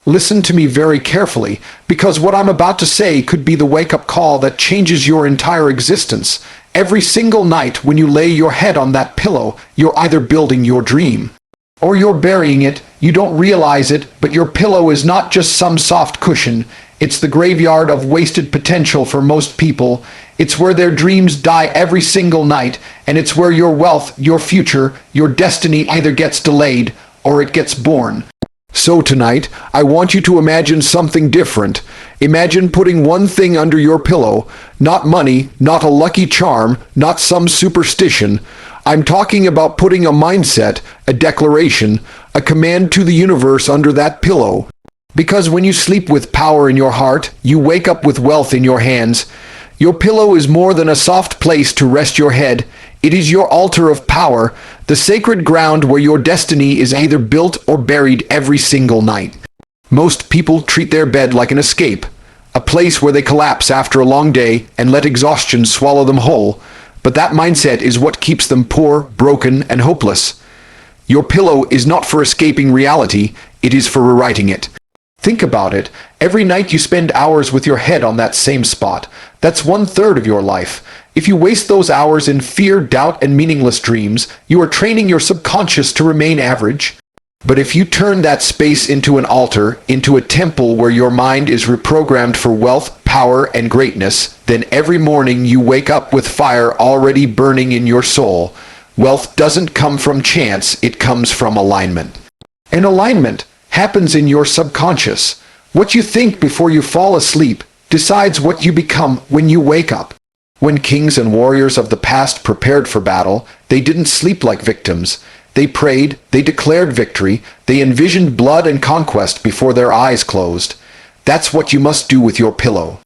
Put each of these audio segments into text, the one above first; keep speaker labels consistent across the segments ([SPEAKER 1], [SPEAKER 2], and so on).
[SPEAKER 1] Listen to me very carefully, because what I'm about to say could be the wake-up call that changes your entire existence. Every single night when you lay your head on that pillow, you're either building your dream, or you're burying it. You don't realize it, but your pillow is not just some soft cushion. It's the graveyard of wasted potential for most people. It's where their dreams die every single night, and it's where your wealth, your future, your destiny either gets delayed or it gets born. So tonight, I want you to imagine something different. Imagine putting one thing under your pillow, not money, not a lucky charm, not some superstition. I'm talking about putting a mindset, a declaration, a command to the universe under that pillow. Because when you sleep with power in your heart, you wake up with wealth in your hands. Your pillow is more than a soft place to rest your head. It is your altar of power, the sacred ground where your destiny is either built or buried every single night. Most people treat their bed like an escape, a place where they collapse after a long day and let exhaustion swallow them whole. But that mindset is what keeps them poor, broken, and hopeless. Your pillow is not for escaping reality, it is for rewriting it. Think about it. Every night you spend hours with your head on that same spot. That's 1/3 of your life. If you waste those hours in fear, doubt, and meaningless dreams, you are training your subconscious to remain average. But if you turn that space into an altar, into a temple where your mind is reprogrammed for wealth, power, and greatness, then every morning you wake up with fire already burning in your soul. Wealth doesn't come from chance, it comes from alignment. And alignment happens in your subconscious. What you think before you fall asleep decides what you become when you wake up. When kings and warriors of the past prepared for battle, they didn't sleep like victims. They prayed, they declared victory, they envisioned blood and conquest before their eyes closed. That's what you must do with your pillow.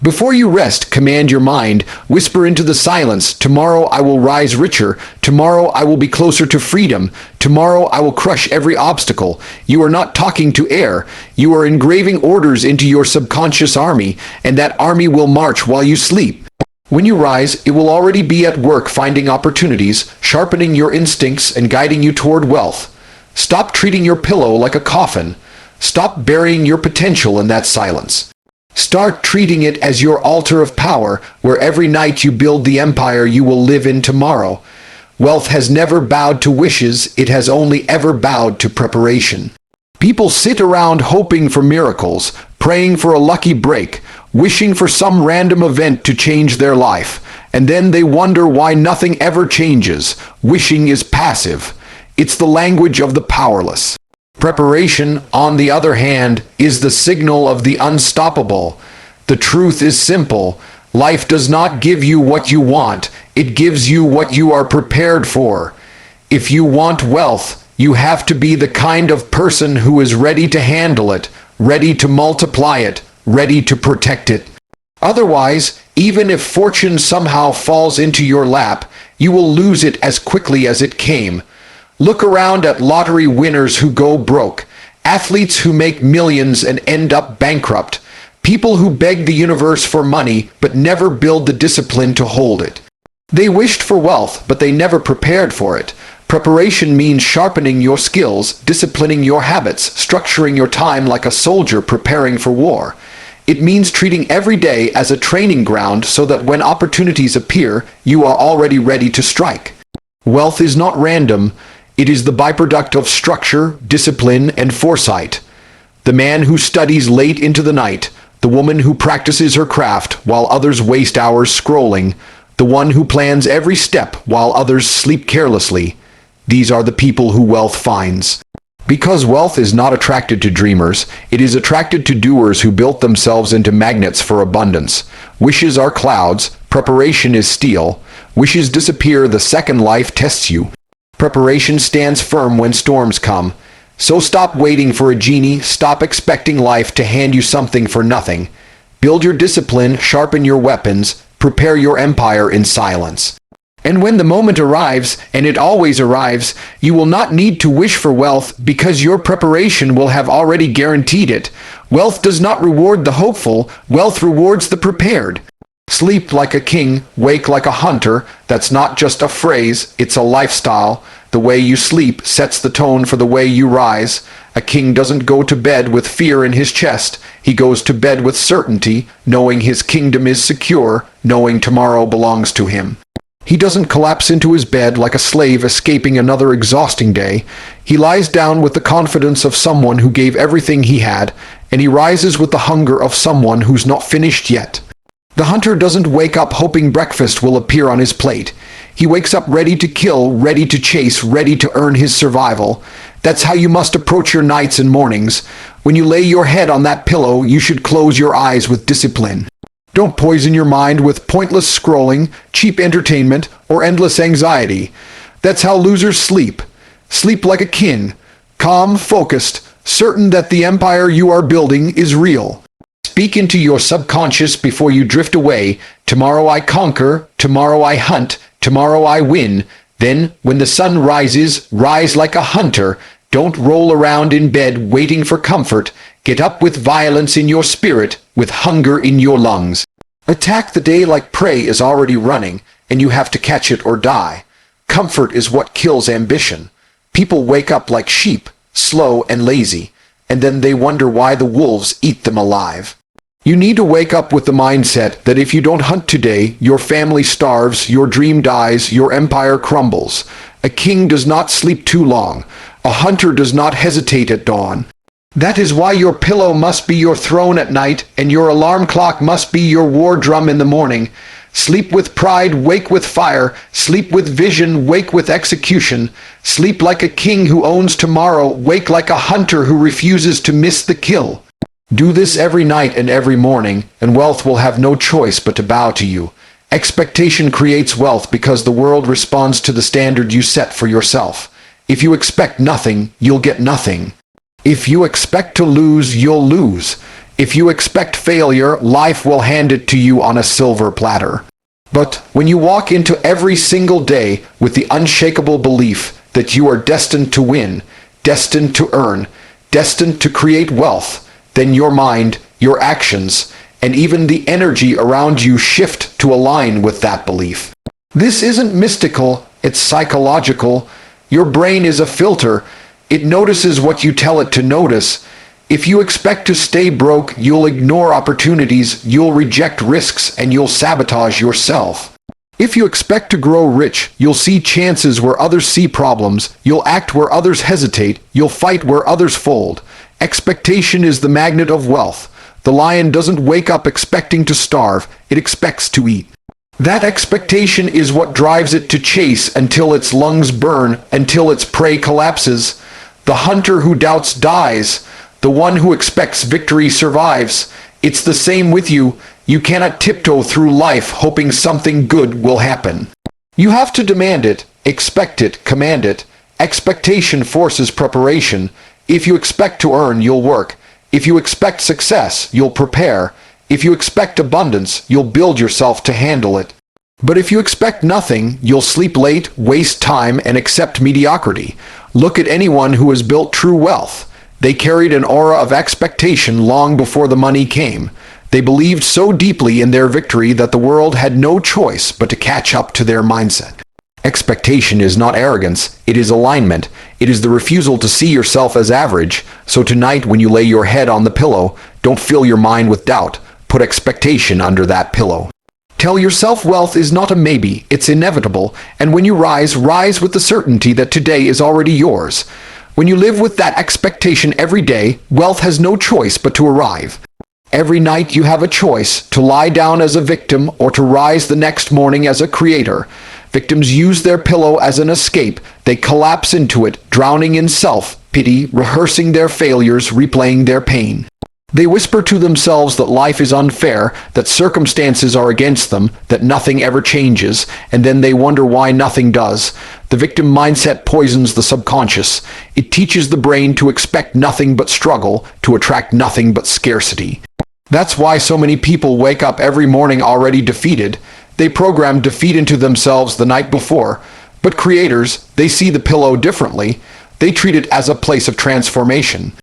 [SPEAKER 1] Before you rest, command your mind, whisper into the silence, tomorrow I will rise richer, tomorrow I will be closer to freedom, tomorrow I will crush every obstacle. You are not talking to air, you are engraving orders into your subconscious army, and that army will march while you sleep. When you rise, it will already be at work finding opportunities, sharpening your instincts and guiding you toward wealth. Stop treating your pillow like a coffin. Stop burying your potential in that silence. Start treating it as your altar of power, where every night you build the empire you will live in tomorrow. Wealth has never bowed to wishes, it has only ever bowed to preparation. People sit around hoping for miracles, praying for a lucky break, wishing for some random event to change their life, and then they wonder why nothing ever changes. Wishing is passive. It's the language of the powerless. Preparation, on the other hand, is the signal of the unstoppable. The truth is simple. Life does not give you what you want. It gives you what you are prepared for. If you want wealth, you have to be the kind of person who is ready to handle it, ready to multiply it, ready to protect it. Otherwise, even if fortune somehow falls into your lap, you will lose it as quickly as it came. Look around at lottery winners who go broke, athletes who make millions and end up bankrupt, people who beg the universe for money but never build the discipline to hold it. They wished for wealth, but they never prepared for it. Preparation means sharpening your skills, disciplining your habits, structuring your time like a soldier preparing for war. It means treating every day as a training ground so that when opportunities appear, you are already ready to strike. Wealth is not random. It is the byproduct of structure, discipline, and foresight. The man who studies late into the night, the woman who practices her craft while others waste hours scrolling, the one who plans every step while others sleep carelessly. These are the people who wealth finds. Because wealth is not attracted to dreamers, it is attracted to doers who built themselves into magnets for abundance. Wishes are clouds, preparation is steel. Wishes disappear the second life tests you. Preparation stands firm when storms come. So stop waiting for a genie, stop expecting life to hand you something for nothing. Build your discipline, sharpen your weapons, prepare your empire in silence. And when the moment arrives, and it always arrives, you will not need to wish for wealth because your preparation will have already guaranteed it. Wealth does not reward the hopeful, wealth rewards the prepared. Sleep like a king, wake like a hunter. That's not just a phrase, it's a lifestyle. The way you sleep sets the tone for the way you rise. A king doesn't go to bed with fear in his chest. He goes to bed with certainty, knowing his kingdom is secure, knowing tomorrow belongs to him. He doesn't collapse into his bed like a slave escaping another exhausting day. He lies down with the confidence of someone who gave everything he had, and he rises with the hunger of someone who's not finished yet. The hunter doesn't wake up hoping breakfast will appear on his plate. He wakes up ready to kill, ready to chase, ready to earn his survival. That's how you must approach your nights and mornings. When you lay your head on that pillow, you should close your eyes with discipline. Don't poison your mind with pointless scrolling, cheap entertainment, or endless anxiety. That's how losers sleep. Sleep like a king, calm, focused, certain that the empire you are building is real. Speak into your subconscious before you drift away. Tomorrow I conquer, tomorrow I hunt, tomorrow I win. Then, when the sun rises, rise like a hunter. Don't roll around in bed waiting for comfort. Get up with violence in your spirit, with hunger in your lungs. Attack the day like prey is already running, and you have to catch it or die. Comfort is what kills ambition. People wake up like sheep, slow and lazy, and then they wonder why the wolves eat them alive. You need to wake up with the mindset that if you don't hunt today, your family starves, your dream dies, your empire crumbles. A king does not sleep too long. A hunter does not hesitate at dawn. That is why your pillow must be your throne at night, and your alarm clock must be your war drum in the morning. Sleep with pride, wake with fire. Sleep with vision, wake with execution. Sleep like a king who owns tomorrow. Wake like a hunter who refuses to miss the kill. Do this every night and every morning, and wealth will have no choice but to bow to you. Expectation creates wealth because the world responds to the standard you set for yourself. If you expect nothing, you'll get nothing. If you expect to lose, you'll lose. If you expect failure, life will hand it to you on a silver platter. But when you walk into every single day with the unshakable belief that you are destined to win, destined to earn, destined to create wealth, then your mind, your actions, and even the energy around you shift to align with that belief. This isn't mystical, it's psychological. Your brain is a filter. It notices what you tell it to notice. If you expect to stay broke, you'll ignore opportunities, you'll reject risks, and you'll sabotage yourself. If you expect to grow rich, you'll see chances where others see problems, you'll act where others hesitate, you'll fight where others fold. Expectation is the magnet of wealth. The lion doesn't wake up expecting to starve, it expects to eat. That expectation is what drives it to chase until its lungs burn, until its prey collapses. The hunter who doubts dies. The one who expects victory survives. It's the same with you. You cannot tiptoe through life hoping something good will happen. You have to demand it, expect it, command it. Expectation forces preparation. If you expect to earn, you'll work. If you expect success, you'll prepare. If you expect abundance, you'll build yourself to handle it. But if you expect nothing, you'll sleep late, waste time, and accept mediocrity. Look at anyone who has built true wealth. They carried an aura of expectation long before the money came. They believed so deeply in their victory that the world had no choice but to catch up to their mindset. Expectation is not arrogance, it is alignment. It is the refusal to see yourself as average. So tonight, when you lay your head on the pillow, don't fill your mind with doubt. Put expectation under that pillow. Tell yourself wealth is not a maybe, it's inevitable. And when you rise, rise with the certainty that today is already yours. When you live with that expectation every day, wealth has no choice but to arrive. Every night you have a choice to lie down as a victim or to rise the next morning as a creator. Victims use their pillow as an escape. They collapse into it, drowning in self-pity, rehearsing their failures, replaying their pain. They whisper to themselves that life is unfair, that circumstances are against them, that nothing ever changes, and then they wonder why nothing does. The victim mindset poisons the subconscious. It teaches the brain to expect nothing but struggle, to attract nothing but scarcity. That's why so many people wake up every morning already defeated. They program defeat into themselves the night before. But creators, they see the pillow differently. They treat it as a place of transformation.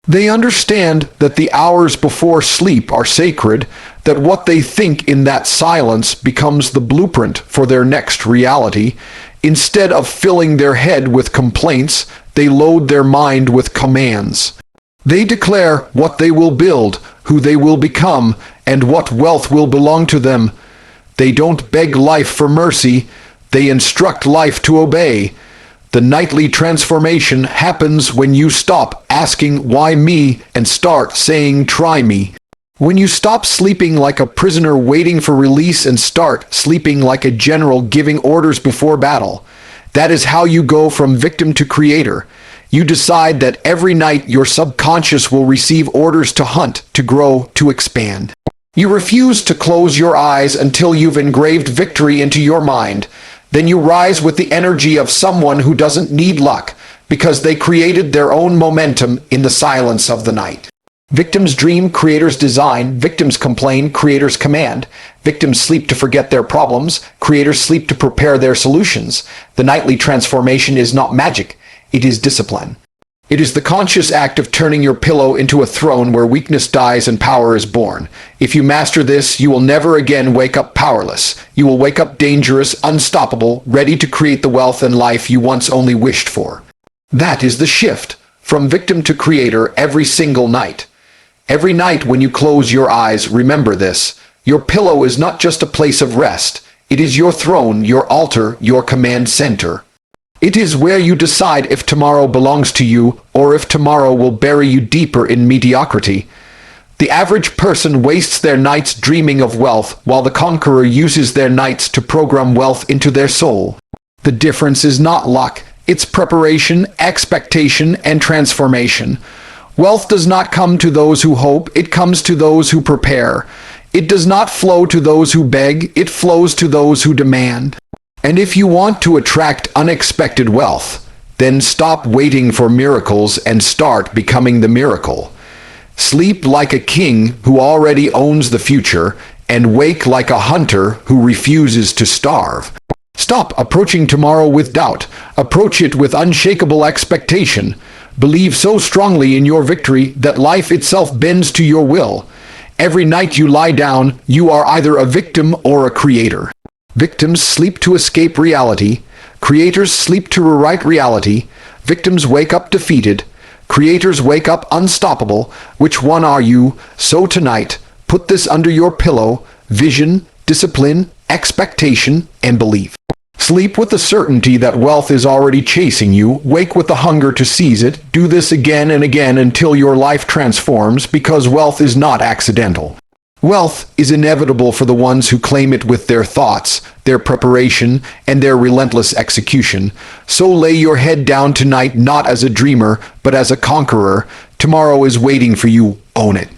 [SPEAKER 1] They understand that the hours before sleep are sacred, that what they think in that silence becomes the blueprint for their next reality. Instead of filling their head with complaints, they load their mind with commands. They declare what they will build, who they will become, and what wealth will belong to them. They don't beg life for mercy, they instruct life to obey. The nightly transformation happens when you stop asking why me and start saying try me. When you stop sleeping like a prisoner waiting for release and start sleeping like a general giving orders before battle. That is how you go from victim to creator. You decide that every night your subconscious will receive orders to hunt, to grow, to expand. You refuse to close your eyes until you've engraved victory into your mind. Then you rise with the energy of someone who doesn't need luck, because they created their own momentum in the silence of the night. Victims dream, creators design. Victims complain, creators command. Victims sleep to forget their problems, creators sleep to prepare their solutions. The nightly transformation is not magic, it is discipline. It is the conscious act of turning your pillow into a throne where weakness dies and power is born. If you master this, you will never again wake up powerless. You will wake up dangerous, unstoppable, ready to create the wealth and life you once only wished for. That is the shift, from victim to creator every single night. Every night when you close your eyes, remember this. Your pillow is not just a place of rest. It is your throne, your altar, your command center. It is where you decide if tomorrow belongs to you or if tomorrow will bury you deeper in mediocrity. The average person wastes their nights dreaming of wealth, while the conqueror uses their nights to program wealth into their soul. The difference is not luck, it's preparation, expectation, and transformation. Wealth does not come to those who hope, it comes to those who prepare. It does not flow to those who beg, it flows to those who demand. And if you want to attract unexpected wealth, then stop waiting for miracles and start becoming the miracle. Sleep like a king who already owns the future, and wake like a hunter who refuses to starve. Stop approaching tomorrow with doubt. Approach it with unshakable expectation. Believe so strongly in your victory that life itself bends to your will. Every night you lie down, you are either a victim or a creator. Victims sleep to escape reality. Creators sleep to rewrite reality. Victims wake up defeated. Creators wake up unstoppable. Which one are you? So tonight, put this under your pillow: vision, discipline, expectation, and belief. Sleep with the certainty that wealth is already chasing you. Wake with the hunger to seize it. Do this again and again until your life transforms, because wealth is not accidental. Wealth is inevitable for the ones who claim it with their thoughts, their preparation, and their relentless execution. So lay your head down tonight not as a dreamer, but as a conqueror. Tomorrow is waiting for you. Own it.